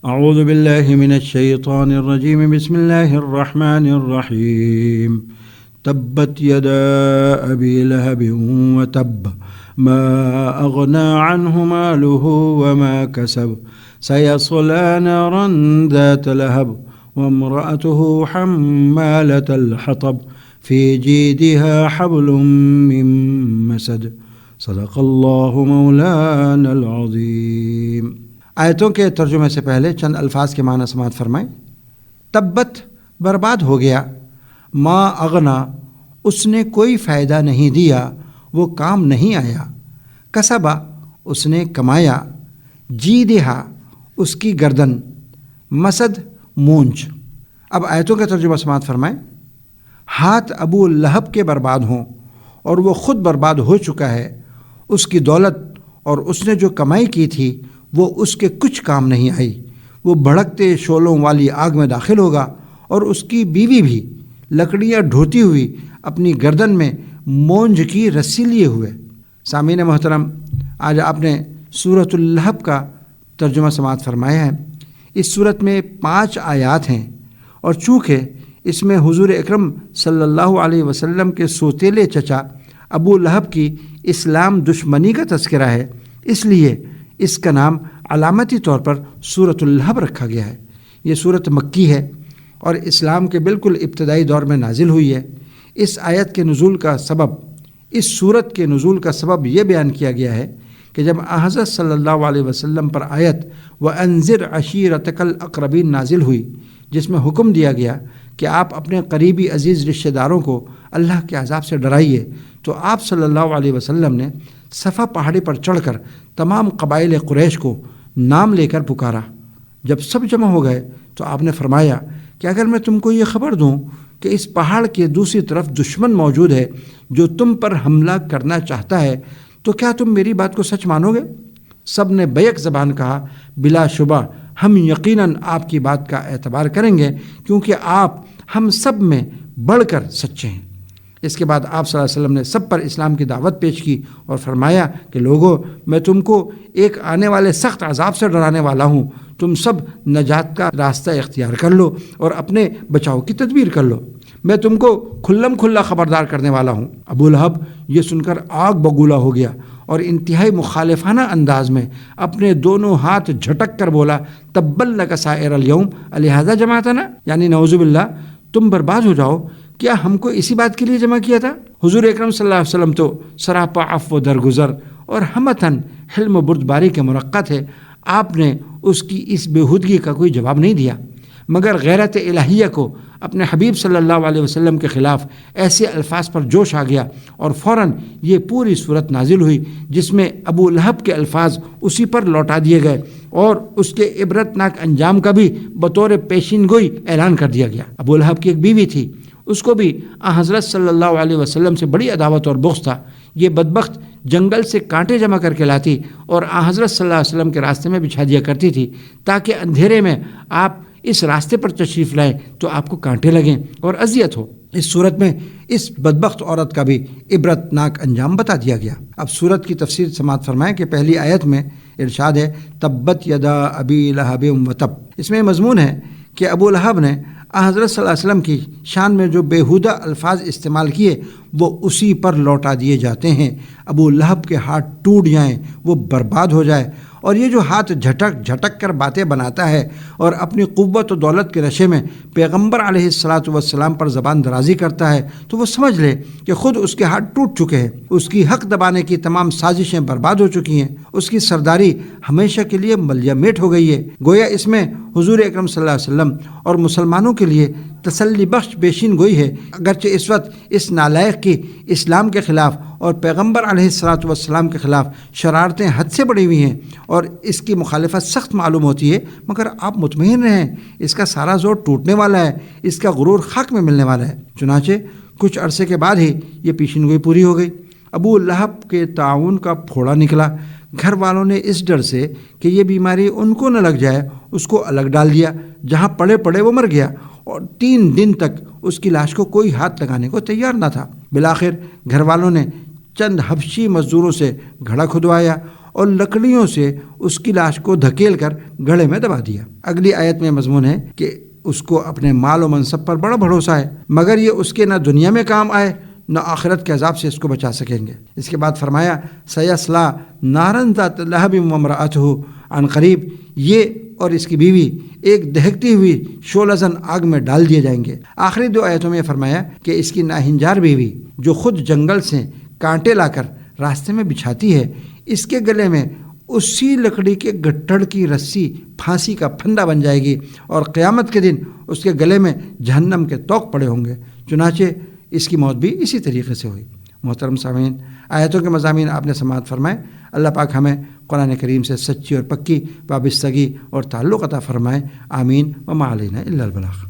اعوذ باللہ من الشیطان الرجیم بسم اللہ الرحمن الرحیم تبت یدا ابی لہب وتب ما اغنى عنه ماله وما كسب سيصلى نارا ذات لهب وامرأته حمالة الحطب في جيدها حبل من مسد صدق اللہ مولانا العظیم۔ آیتوں کے ترجمے سے پہلے چند الفاظ کے معنی سماعت فرمائیں۔ تبت برباد ہو گیا، ما اغنا اس نے کوئی فائدہ نہیں دیا، وہ کام نہیں آیا، کسبا اس نے کمایا، جیدہا اس کی گردن، مسد مونچھ۔ اب آیتوں کا ترجمہ سماعت فرمائیں۔ ہاتھ ابو لہب کے برباد ہوں اور وہ خود برباد ہو چکا ہے، اس کی دولت اور اس نے جو کمائی کی تھی وہ اس کے کچھ کام نہیں آئی، وہ بھڑکتے شعلوں والی آگ میں داخل ہوگا، اور اس کی بیوی بھی لکڑیاں ڈھوتی ہوئی اپنی گردن میں مونجھ کی رسی لیے ہوئے۔ سامعین محترم، آج آپ نے سورۃ اللہب کا ترجمہ سماعت فرمایا ہے۔ اس سورت میں 5 آیات ہیں، اور چونکہ اس میں حضور اکرم صلی اللہ علیہ وسلم کے سوتیلے چچا ابو لہب کی اسلام دشمنی کا تذکرہ ہے، اس لیے اس کا نام علامتی طور پر سورۃ اللہب رکھا گیا ہے۔ یہ سورت مکی ہے اور اسلام کے بالکل ابتدائی دور میں نازل ہوئی ہے۔ اس آیت کے نزول کا سبب، اس سورت کے نزول کا سبب یہ بیان کیا گیا ہے کہ جب حضرت صلی اللہ علیہ وسلم پر آیت وَأَنذِرْ عَشِيرَتَكَ الْأَقْرَبِينَ نازل ہوئی، جس میں حکم دیا گیا کہ آپ اپنے قریبی عزیز رشتہ داروں کو اللہ کے عذاب سے ڈرائیے، تو آپ صلی اللہ علیہ وسلم نے صفا پہاڑی پر چڑھ کر تمام قبائل قریش کو نام لے کر پکارا۔ جب سب جمع ہو گئے تو آپ نے فرمایا کہ اگر میں تم کو یہ خبر دوں کہ اس پہاڑ کے دوسری طرف دشمن موجود ہے جو تم پر حملہ کرنا چاہتا ہے، تو کیا تم میری بات کو سچ مانو گے؟ سب نے بیک زبان کہا، بلا شبہ ہم یقیناً آپ کی بات کا اعتبار کریں گے، کیونکہ آپ ہم سب میں بڑھ کر سچے ہیں۔ اس کے بعد آپ صلی اللہ علیہ وسلم نے سب پر اسلام کی دعوت پیش کی اور فرمایا کہ لوگو، میں تم کو ایک آنے والے سخت عذاب سے ڈرانے والا ہوں، تم سب نجات کا راستہ اختیار کر لو اور اپنے بچاؤ کی تدبیر کر لو، میں تم کو کھلم کھلا خبردار کرنے والا ہوں۔ ابو لہب یہ سن کر آگ بگولا ہو گیا اور انتہائی مخالفانہ انداز میں اپنے دونوں ہاتھ جھٹک کر بولا، تبّل لک سائر الیوم الہذا جمعتنا، یعنی نعوذ باللہ، تم برباد ہو جاؤ، کیا ہم کو اسی بات کے لیے جمع کیا تھا؟ حضور اکرم صلی اللہ علیہ وسلم تو سراپا عفو درگزر اور ہمتاً حلم و بردباری کے مرقع تھے، آپ نے اس کی اس بےہودگی کا کوئی جواب نہیں دیا، مگر غیرت الہیہ کو اپنے حبیب صلی اللہ علیہ وسلم کے خلاف ایسے الفاظ پر جوش آ گیا، اور فوراً یہ پوری صورت نازل ہوئی جس میں ابو لہب کے الفاظ اسی پر لوٹا دیے گئے اور اس کے عبرتناک انجام کا بھی بطور پیشین گوئی اعلان کر دیا گیا۔ ابو لہب کی ایک بیوی تھی، اس کو بھی حضرت صلی اللہ علیہ وسلم سے بڑی عداوت اور بغض تھا۔ یہ بدبخت جنگل سے کانٹے جمع کر کے لاتی اور حضرت صلی اللہ علیہ وسلم کے راستے میں بچھا دیا کرتی تھی، تاکہ اندھیرے میں آپ اس راستے پر تشریف لائیں تو آپ کو کانٹے لگیں اور اذیت ہو۔ اس صورت میں اس بدبخت عورت کا بھی عبرتناک انجام بتا دیا گیا۔ اب صورت کی تفسیر سماعت فرمائیں کہ پہلی آیت میں ارشاد ہے تبت یدا ابی لہب وتب۔ اس میں مضمون ہے کہ ابو لہب نے حضرت صلی اللہ علیہ وسلم کی شان میں جو بیہودہ الفاظ استعمال کیے وہ اسی پر لوٹا دیے جاتے ہیں۔ ابو لہب کے ہاتھ ٹوٹ جائیں، وہ برباد ہو جائے، اور یہ جو ہاتھ جھٹک جھٹک کر باتیں بناتا ہے اور اپنی قوت و دولت کے نشے میں پیغمبر علیہ الصلاۃ والسلام پر زبان درازی کرتا ہے، تو وہ سمجھ لے کہ خود اس کے ہاتھ ٹوٹ چکے ہیں، اس کی حق دبانے کی تمام سازشیں برباد ہو چکی ہیں، اس کی سرداری ہمیشہ کے لیے ملیا میٹ ہو گئی ہے۔ گویا اس میں حضور اکرم صلی اللہ علیہ وسلم اور مسلمانوں کے لیے تسلی بخش پیشین گوئی ہے، اگرچہ اس وقت اس نالائق کی اسلام کے خلاف اور پیغمبر علیہ الصلاۃ والسلام کے خلاف شرارتیں حد سے بڑھی ہوئی ہیں اور اس کی مخالفت سخت معلوم ہوتی ہے، مگر آپ مطمئن رہیں، اس کا سارا زور ٹوٹنے والا ہے، اس کا غرور خاک میں ملنے والا ہے۔ چنانچہ کچھ عرصے کے بعد ہی یہ پیشین گوئی پوری ہو گئی۔ ابو لہب کے تعاون کا پھوڑا نکلا۔ گھر والوں نے اس ڈر سے کہ یہ بیماری ان کو نہ لگ جائے اس کو الگ ڈال دیا، جہاں پڑے پڑے وہ مر گیا، اور 3 دن تک اس کی لاش کو کوئی ہاتھ لگانے کو تیار نہ تھا۔ بالآخر گھر والوں نے چند حبشی مزدوروں سے گھڑا کھدوایا اور لکڑیوں سے اس کی لاش کو دھکیل کر گڑھے میں دبا دیا۔ اگلی آیت میں مضمون ہے کہ اس کو اپنے مال و منصب پر بڑا بھروسہ ہے، مگر یہ اس کے نہ دنیا میں کام آئے نہ آخرت کے عذاب سے اس کو بچا سکیں گے۔ اس کے بعد فرمایا سیصلی نارا ذات لہب وامرأتہ، عن قریب یہ اور اس کی بیوی ایک دہکتی ہوئی شعلہ زن آگ میں ڈال دیے جائیں گے۔ آخری 2 آیتوں میں فرمایا کہ اس کی ناہنجار بیوی جو خود جنگل سے کانٹے لا کر راستے میں بچھاتی ہے، اس کے گلے میں اسی لکڑی کے گٹھڑ کی رسی پھانسی کا پھندا بن جائے گی، اور قیامت کے دن اس کے گلے میں جہنم کے طوق پڑے ہوں گے۔ چنانچہ اس کی موت بھی اسی طریقے سے ہوئی۔ محترم سامعین، آیتوں کے مضامین آپ نے سماعت فرمائے۔ اللہ پاک ہمیں قرآن کریم سے سچی اور پکی وابستگی اور تعلق عطا فرمائے۔ آمین۔ وما علینا الا البلاغ۔